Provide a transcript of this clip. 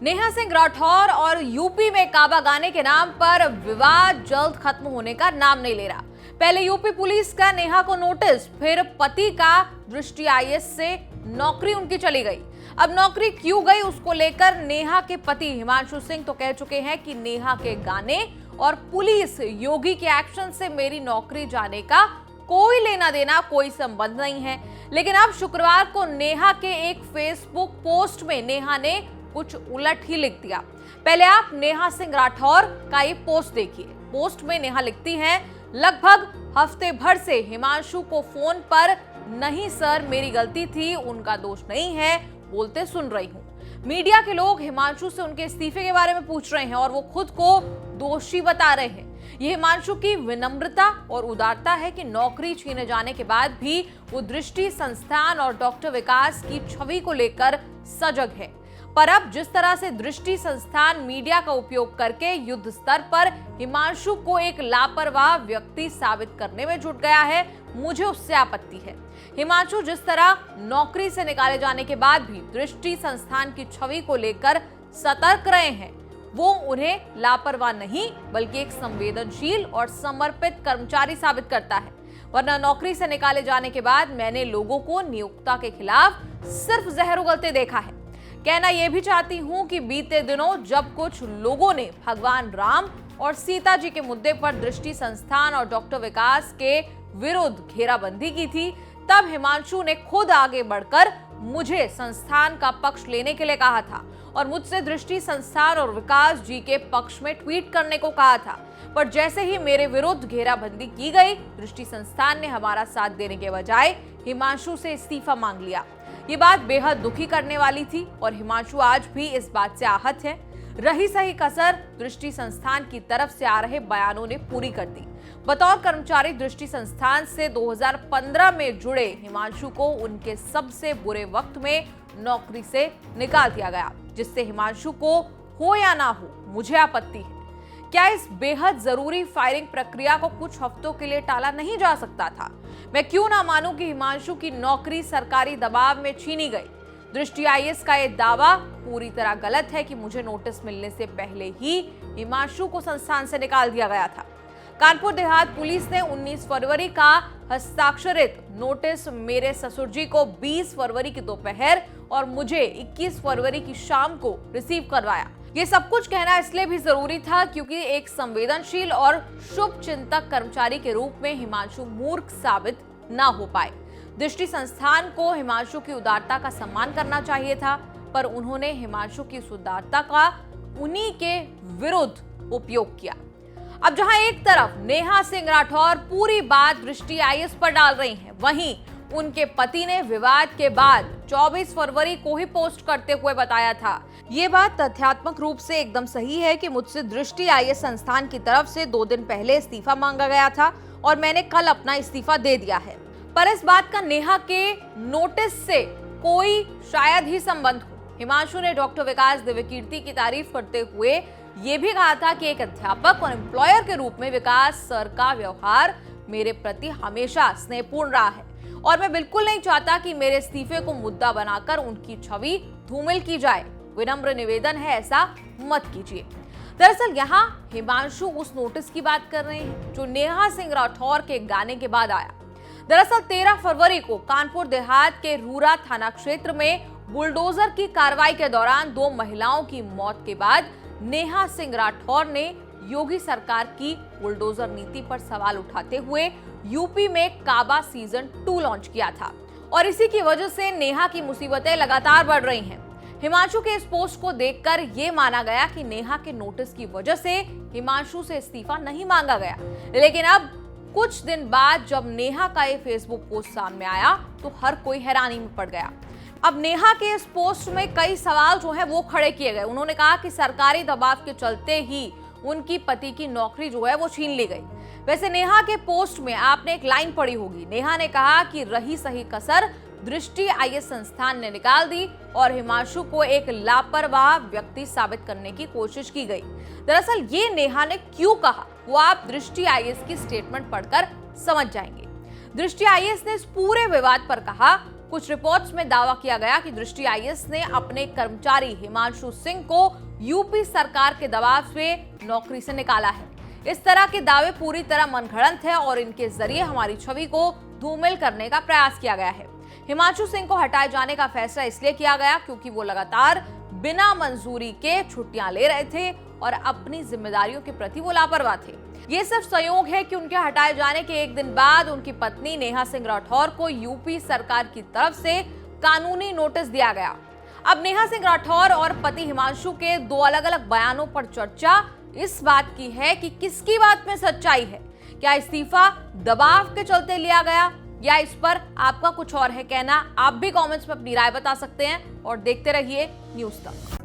नेहा सिंह राठौर और यूपी में काबा गाने के नाम पर विवाद जल्द खत्म होने का नाम नहीं ले रहा। पहले यूपी पुलिस का नेहा को नोटिस, फिर पति का दृष्टि आईएएस से नौकरी उनकी चली गई। अब नौकरी क्यों गई उसको लेकर नेहा के पति हिमांशु सिंह तो कह चुके हैं कि नेहा के गाने और पुलिस योगी के एक्शन से मेरी नौकरी जाने का कोई लेना देना, कोई संबंध नहीं है। लेकिन अब शुक्रवार को नेहा के एक फेसबुक पोस्ट में नेहा ने कुछ उलट ही लिख दिया। पहले आप नेहा सिंह राठौर का ये पोस्ट देखिए। पोस्ट में नेहा लिखती हैं, लगभग हफ्ते भर से हिमांशु को फोन पर नहीं सर मेरी गलती थी, उनका दोष नहीं है बोलते सुन रही हूँ। मीडिया के लोग हिमांशु से उनके इस्तीफे के बारे में पूछ रहे हैं और वो खुद को दोषी बता रहे हैं। ये हिमांशु की विनम्रता और उदारता है कि नौकरी छीने जाने के बाद भी वो दृष्टि संस्थान और डॉक्टर विकास की छवि को लेकर सजग है। पर अब जिस तरह से दृष्टि संस्थान मीडिया का उपयोग करके युद्ध स्तर पर हिमांशु को एक लापरवाह व्यक्ति साबित करने में जुट गया है, मुझे उससे आपत्ति है। हिमांशु जिस तरह नौकरी से निकाले जाने के बाद भी दृष्टि संस्थान की छवि को लेकर सतर्क रहे हैं, वो उन्हें लापरवाह नहीं बल्कि एक संवेदनशील और समर्पित कर्मचारी साबित करता है। वरना नौकरी से निकाले जाने के बाद मैंने लोगों को नियोक्ता के खिलाफ सिर्फ जहर उगलते देखा है। कहना यह भी चाहती हूं कि बीते दिनों जब कुछ लोगों ने भगवान राम और सीता जी के मुद्दे पर दृष्टि संस्थान और डॉक्टर विकास के विरुद्ध घेराबंदी की थी, तब हिमांशु ने खुद आगे बढ़कर मुझे संस्थान का पक्ष लेने के लिए कहा था और मुझसे दृष्टि संस्थान और विकास जी के पक्ष में ट्वीट करने को कहा था। पर जैसे ही मेरे विरुद्ध घेराबंदी की गई, दृष्टि संस्थान ने हमारा साथ देने के बजाय हिमांशु से इस्तीफा मांग लिया। ये बात बेहद दुखी करने वाली थी और हिमांशु आज भी इस बात से आहत है। रही सही कसर दृष्टि संस्थान की तरफ से आ रहे बयानों ने पूरी कर दी। बतौर कर्मचारी दृष्टि संस्थान से 2015 में जुड़े हिमांशु को उनके सबसे बुरे वक्त में नौकरी से निकाल दिया गया, जिससे हिमांशु को हो या ना हो मुझे आपत्ति है। क्या इस बेहद जरूरी फायरिंग प्रक्रिया को कुछ हफ्तों के लिए टाला नहीं जा सकता था? मैं क्यों ना मानूं कि हिमांशु की नौकरी सरकारी दबाव में छीनी गई। दृष्टि आईएएस का यह दावा पूरी तरह गलत है कि मुझे नोटिस मिलने से पहले ही हिमांशु को संस्थान से निकाल दिया गया था। कानपुर देहात पुलिस ने 19 फरवरी का हस्ताक्षरित नोटिस मेरे ससुर जी को 20 फरवरी की दोपहर और मुझे 21 फरवरी की शाम को रिसीव करवाया। ये सब कुछ कहना इसलिए भी जरूरी था क्योंकि एक संवेदनशील और शुभ चिंतक कर्मचारी के रूप में हिमांशु मूर्ख साबित ना हो पाए। दृष्टि संस्थान को हिमांशु की उदारता का सम्मान करना चाहिए था, पर उन्होंने हिमांशु की इस उदारता का उन्हीं के विरुद्ध उपयोग किया। अब जहां एक तरफ नेहा सिंह राठौर पूरी बात दृष्टि आईएएस पर डाल रही हैं, वहीं उनके पति ने विवाद के बाद 24 फरवरी को ही पोस्ट करते हुए बताया था, ये बात तथ्यात्मक रूप से एकदम सही है कि मुझसे दृष्टि आईएएस संस्थान की तरफ से 2 दिन पहले इस्तीफा मांगा गया था और मैंने कल अपना इस्तीफा दे दिया है। पर इस बात का नेहा के नोटिस से कोई शायद ही संबंध हो। हिमांशु ने डॉक्टर विकास दिव्यकीर्ति की तारीफ करते हुए ये भी कहा था कि एक अध्यापक और एम्प्लॉयर के रूप में विकास सर का व्यवहार मेरे प्रति हमेशा स्नेहपूर्ण रहा है और मैं बिल्कुल नहीं चाहता कि मेरे इस्तीफे को मुद्दा बनाकर उनकी छवि धूमिल की जाए। विनम्र निवेदन है, ऐसा मत कीजिए। दरअसल यहाँ हिमांशु उस नोटिस की बात कर रहे हैं जो नेहा सिंह राठौर के गाने के बाद आया। दरअसल 13 फरवरी को कानपुर देहात के रूरा थाना क्षेत्र में बुलडोजर की कार्रवाई के दौरान 2 महिलाओं की मौत के बाद नेहा सिंह राठौर ने योगी सरकार की बुलडोजर नीति पर सवाल उठाते हुए यूपी में काबा सीजन 2 लॉन्च किया था और इसी की वजह से नेहा की मुसीबतें लगातार बढ़ रही हैं। हिमांशु के इस पोस्ट को देखकर ये माना गया कि नेहा के नोटिस की वजह से हिमांशु से इस्तीफा नहीं मांगा गया, लेकिन अब कुछ दिन बाद जब नेहा का ये फेसबुक पोस्ट सामने आया तो हर कोई हैरानी में पड़ गया। अब नेहा के इस पोस्ट में कई सवाल जो है वो खड़े किए गए। उन्होंने कहा कि सरकारी दबाव के चलते ही उनकी पति की नौकरी जो है वो छीन ली गई। वैसे नेहा के पोस्ट में आपने एक लाइन पढ़ी होगी। नेहा ने कहा कि रही सही कसर दृष्टि आईएएस संस्थान ने निकाल दी और हिमांशु को एक लापरवाह व्यक्ति साबित करने की कोशिश की गई। दरअसल ये नेहा ने क्यों कहा वो आप दृष्टि आईएएस की स्टेटमेंट पढ़कर समझ जाएंगे। दृष्टि आईएएस ने इस पूरे विवाद पर कहा, कुछ रिपोर्ट्स में दावा किया गया कि दृष्टि आईएएस ने अपने कर्मचारी हिमांशु सिंह को यूपी सरकार के दबाव से नौकरी से निकाला है। इस तरह के दावे पूरी तरह मनगढ़ंत है और इनके जरिए हमारी छवि को धूमिल करने का प्रयास किया गया है। हिमांशु सिंह को हटाए जाने का फैसला इसलिए किया गया क्योंकि वो लगातार बिना मंजूरी के छुट्टियां ले रहे थे और अपनी जिम्मेदारियों के प्रति वो लापरवाह थे। ये सिर्फ संयोग है कि उनके हटाए जाने के एक दिन बाद उनकी पत्नी नेहा सिंह राठौर को यूपी सरकार की तरफ से कानूनी नोटिस दिया गया। अब नेहा सिंह राठौर और पति हिमांशु के दो अलग अलग बयानों पर चर्चा इस बात की है कि किसकी बात में सच्चाई है। क्या इस्तीफा दबाव के चलते लिया गया या इस पर आपका कुछ और है कहना? आप भी कमेंट्स में अपनी राय बता सकते हैं और देखते रहिए न्यूज़ तक।